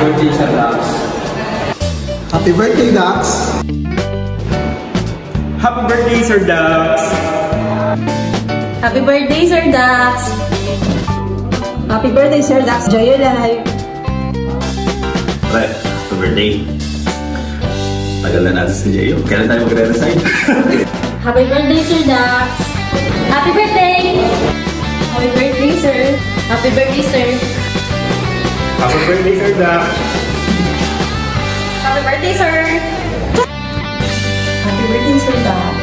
birthday sa Dax. Happy birthday, Dax. Happy birthday, Sir Dax. Happy birthday, Sir Dax. Happy birthday, Sir Dax. Enjoy your life. Pre, happy birthday. Tagal na natin si Jayo. Kailan tayo magre-resign? Happy birthday, Sir Dax. Happy birthday. Happy birthday, sir. Happy birthday, sir. Happy birthday, Sir Dax. Happy birthday, sir. Happy birthday, Sir Dax.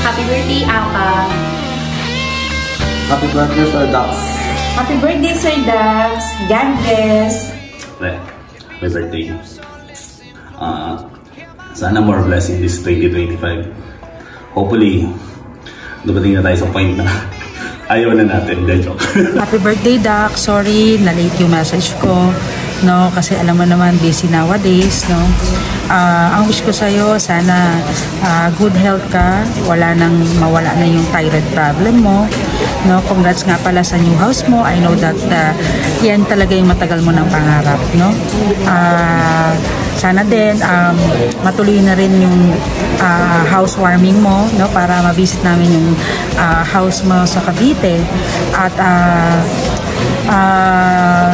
Happy birthday, Apa. Happy birthday, Sir Dax. Happy birthday, Sir Dax. God bless. Pre, happy birthday. Sana more blessing this 2025. Hopefully, dumating na tayo sa point na ayaw na natin. Joke. Happy birthday, Doc. Sorry, na-late yung message ko. No, kasi alam mo naman, busy nowadays, no. Ang wish ko sa'yo, sana good health ka. Mawala na yung thyroid problem mo. No, congrats nga pala sa new house mo. I know that yan talaga yung matagal mo ng pangarap, no. Sana din matuloy na rin yung housewarming mo, no, para ma-visit namin yung house mo sa Cavite. At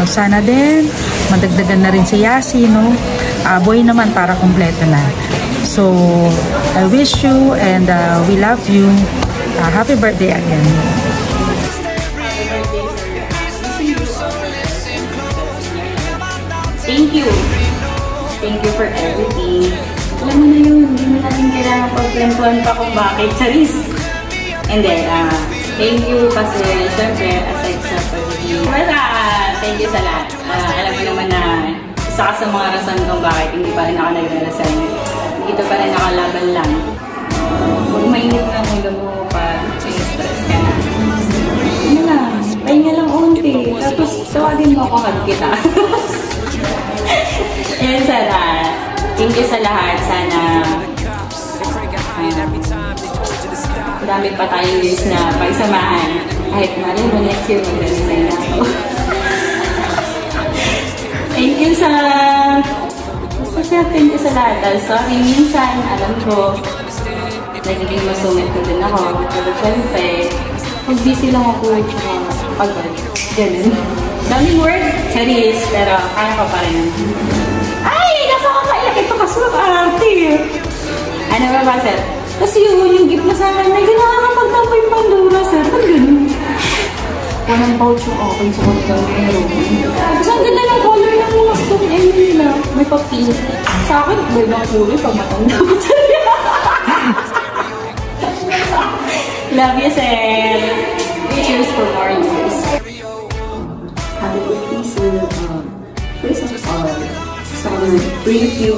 sana din madagdagan na rin si Yasi, no. Boy naman para kumpleto na. So I wish you and we love you. Happy birthday again. Thank you. Thank you for everything. Alam mo na yun, hindi mo natin kailangan pagplentuan pa kung bakit. Charis! And then, thank you kasi, syempre, aside sa pag-ibig. Thank you sa lahat. Alam mo naman na isa ka sa mga rason kung bakit hindi pa rin ako nagre-resign. Dito pa rin nakalaban lang. Huwag mainit na ulo mo pag stress ka na. Ano lang, pahinga lang unti. Tapos, tawagin mo ako hug kita. Yan sana. Thank you sa lahat. Sana dami pa tayong years na pagsamahan. Kahit mali mo next year mag-resign na ako. Thank you sa thank you sa lahat. Sorry, minsan alam ko nagiging masungit ko din ako. Pero syempre, pag busy lang ako tsaka pagod. Ganun. Daming word, Charis, pero kaya ko pa rin. Ay! Nakakaiyak ito kasi ate. Ano ba, sir? Kasi yung gift mo sa akin, may nakakapagtampo yung Pandora, sir. Pag ganun. Walang pouch yung okay, so kung ikaw meron. So, ang ganda ng color ng mga stone nila. May pa-pink. Sa akin, may mga kulay pag matanda ko. Love you, sir. Cheers for more years. Happy birthday, sir. First of all, gusto ko na-brief you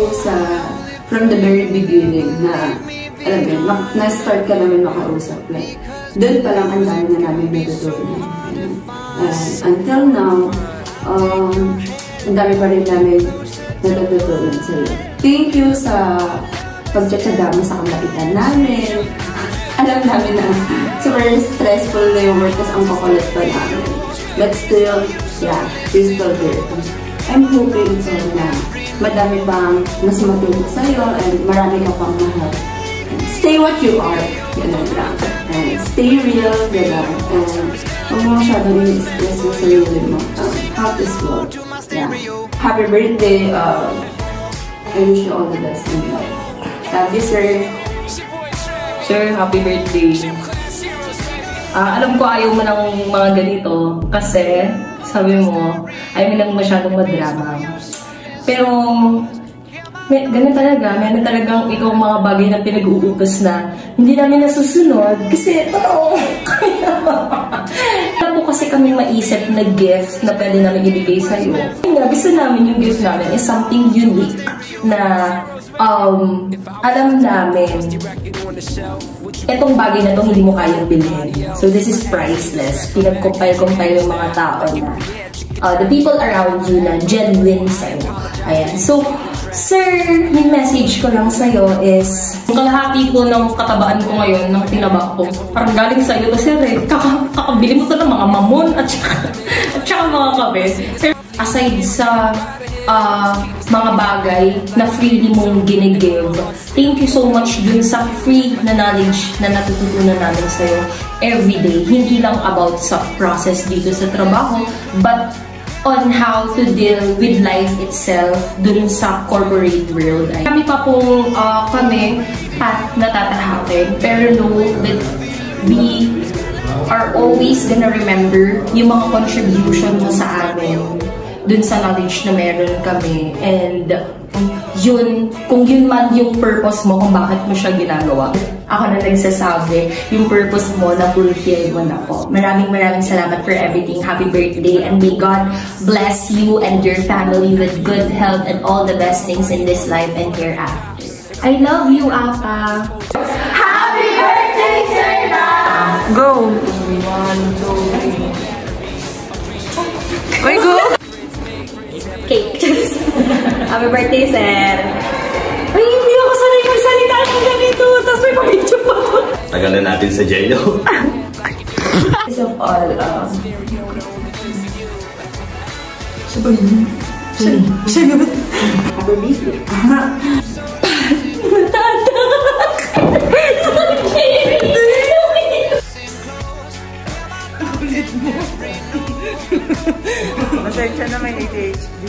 from the very beginning na, alam mo, na-start ka namin makausap. Like, doon pa lang ang dami na namin natutunan. Until now, ang dami pa rin namin natutunan sa'yo. Thank you sa pagtsatsaga mo sa kamagitan namin. Alam namin na super stressful na yung work kasi ang kukulit pa namin. But still, yeah, we're still here. I'm hoping so na madami pang mas matuto sa'yo and marami ka pang mahal. Stay what you are, gano'n lang. And stay real, gano'n. And huwag mo masyadong i-stress mo sa sarili mo. Have this world. Yeah. Happy birthday. I wish you all the best in life. Love you, sir. Sir, happy birthday. Alam ko ayaw mo ng mga ganito kasi sabi mo, ayaw mo lang masyadong madrama. Pero, ganun talaga. Meron talagang ikaw mga bagay na pinag-uutos na hindi namin nasusunod kasi, totoo. Alam mo kasi kami maisip na gifts na pwede namin ibigay sa'yo. Gusto namin yung gift namin is something unique na alam namin etong bagay na to hindi mo kayang bilhin. So this is priceless. Pinag-compile yung mga tao na the people around you na genuine sa'yo. Ayan. So, sir, yung message ko lang sa'yo is yung kalahati po ng katabaan ko ngayon, ng tinaba ko, parang galing sa'yo to, sir, eh. Kakabili mo to ng mga mamon at saka mga kape. aside sa mga bagay na freely mong ginigive, thank you so much dun sa free na knowledge na natututunan namin sa'yo everyday. Hindi lang about sa process dito sa trabaho, but on how to deal with life itself dun sa corporate world. Kami pa pong kami path na tatahakin, pero know that we are always gonna remember yung mga contribution mo sa amin dun sa knowledge na meron kami, and yun, kung yun man yung purpose mo kung bakit mo siya ginagawa, ako na nagsasabi, yung purpose mo na fulfill mo na po. Maraming salamat for everything. Happy birthday, and may God bless you and your family with good health and all the best things in this life and hereafter. I love you, Apa. Happy birthday, Serna! Go! 1, 2, 3. Oy, go! Cake. Happy birthday, sir. Ay, hindi ako sanay magsalita ng ganito. Tapos may pabidyo pa ako. Tagalan natin sa Jello. First of all, sabay mo. Siya ba? Happy birthday. Masensya na may ADHD.